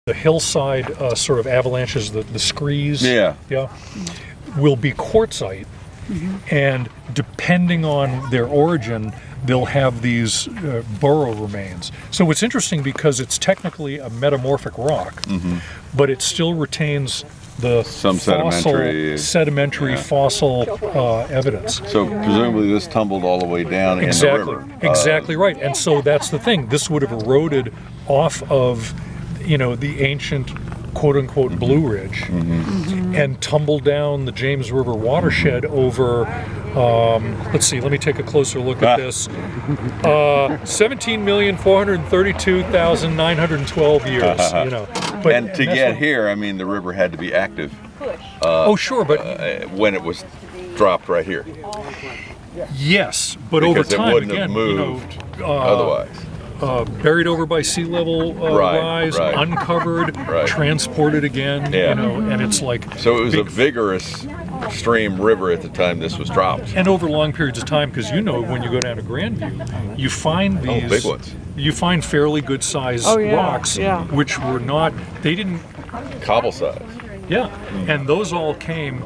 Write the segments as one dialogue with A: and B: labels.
A: the hillside sort of avalanches, the screes, will be quartzite, and depending on their origin, they'll have these burrow remains. So it's interesting because it's technically a metamorphic rock, but it still retains the sedimentary fossil evidence.
B: So presumably this tumbled all the way down in the river.
A: Exactly right. And so that's the thing. This would have eroded off of, the ancient quote-unquote Blue Ridge and tumbled down the James River watershed over, let's see, let me take a closer look at this, 17,432,912 years, But,
B: and to get here, I mean, the river had to be active.
A: Sure, but
B: when it was dropped right here.
A: Yes, but over time,
B: it wouldn't have moved otherwise.
A: Buried over by sea level rise, uncovered, transported again, and it's like...
B: So it was a vigorous stream river at the time this was dropped.
A: And over long periods of time, because when you go down to Grandview, you find these...
B: big ones.
A: You find fairly good sized rocks, which were not... They didn't...
B: Cobble size.
A: Yeah, and those all came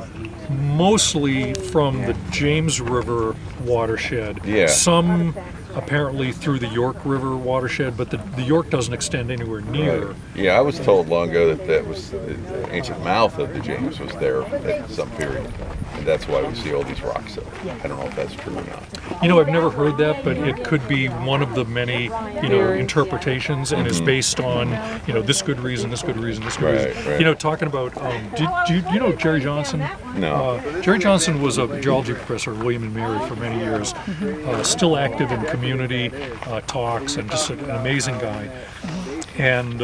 A: mostly from the James River watershed. Yeah. Some apparently through the York River watershed, but the York doesn't extend anywhere near.
B: Right. Yeah, I was told long ago that was the ancient mouth of the James was there at some period, and that's why we see all these rocks. So I don't know if that's true or not.
A: I've never heard that, but it could be one of the many, interpretations, and is based on, this good reason, this good reason, this good reason. Right. Talking about, do you know Jerry Johnson?
B: No.
A: Jerry Johnson was a geology professor at William and Mary for many years, still active in community talks, and just an amazing guy. And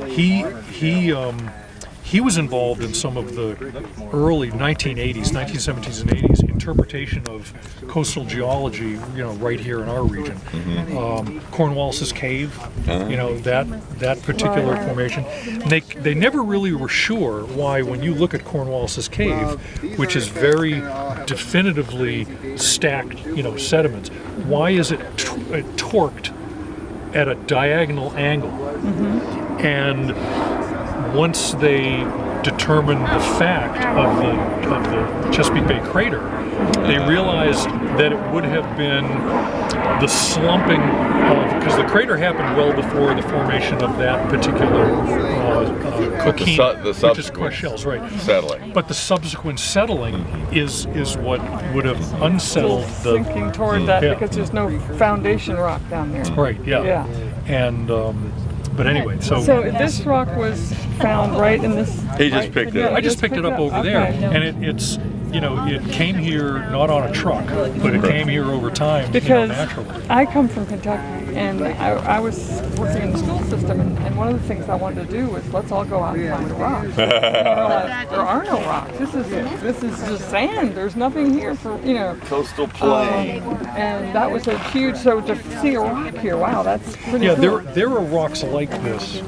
A: he was involved in some of the early 1970s and 80s interpretation of coastal geology, right here in our region. Cornwallis's Cave, that particular formation. They never really were sure why, when you look at Cornwallis's Cave, which is very definitively stacked, sediments, why is it torqued at a diagonal angle? And once they determined the fact of the Chesapeake Bay crater, they realized that it would have been the slumping of, because the crater happened well before the formation of that particular coquille, which is core shells, right?
B: Settling.
A: But the subsequent settling is what would have unsettled the
C: sinking toward that, because there's no foundation rock down there.
A: Right. Yeah. And but anyway, so
C: this rock was found right in this.
B: He just picked it up.
A: I just picked it up over there, and it's it came here not on a truck, but it came here over time,
C: because
A: naturally.
C: I come from Kentucky, and I was working in the school system, and one of the things I wanted to do was, let's all go out and find a rock. There are no rocks. This is just sand. There's nothing here for
B: coastal plain.
C: And that was a huge. So to see a rock here, wow, that's pretty cool.
A: There are rocks like this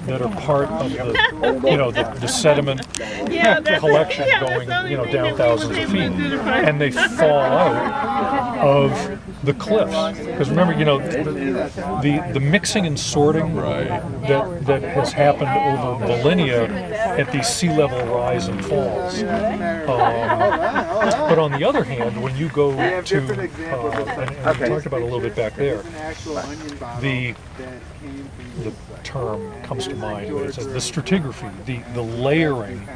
A: that are part of the sediment collection going down thousands of feet, and they fall out of the cliffs. Because remember, the mixing and sorting that has happened over millennia at these sea level rise and falls. But on the other hand, when you go to, and we talked about a little bit back there, the term comes to mind, but it's the stratigraphy, the layering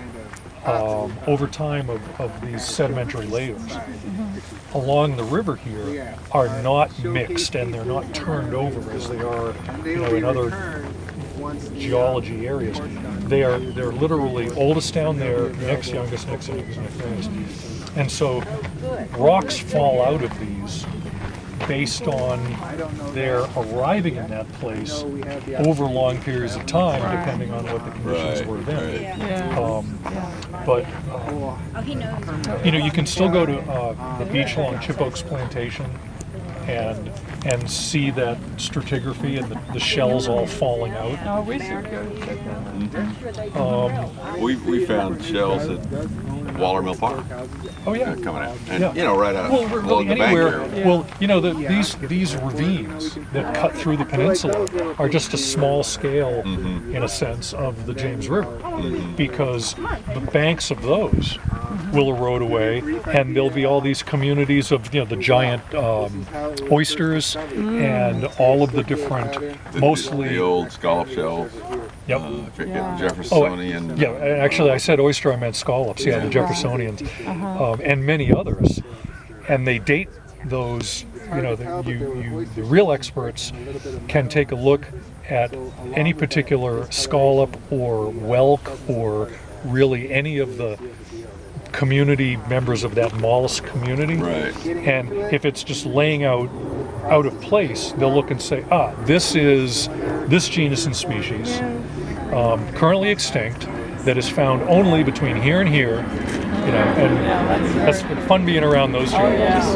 A: over time of these sedimentary layers along the river here are not mixed, and they're not turned over as they are in other geology areas. They're literally oldest down there, next youngest, next youngest, next youngest. And so rocks fall out of these based on their arriving in that place over long periods of time, depending on what the conditions were then. But you can still go to the beach along Chip Oaks Plantation and see that stratigraphy and the shells all falling out.
C: Oh, we should go check that out.
B: We found shells at Waller Mill Park
A: Oh yeah.
B: coming out, and
A: Yeah.
B: you know, right out
A: Well,
B: along
A: really
B: the bank
A: anywhere.
B: there.
A: Well, you know, these ravines that cut through the peninsula are just a small scale, in a sense, of the James River, because the banks of those will erode away, and there'll be all these communities of, you know, the giant oysters and all of the different, mostly.
B: The old scallop shells.
A: Yep.
B: I forget,
C: Yeah.
B: Jeffersonian.
A: Yeah, actually, I said oyster, I meant scallops. Yeah, the Jeffersonians, and many others, and they date those. You know, the real experts can take a look at any particular scallop or whelk or really any of the community members of that mollusk community.
B: Right.
A: And if it's just laying out of place, they'll look and say, this is this genus and species, currently extinct, that is found only between here and here. You know, and that's fun being around those geologists.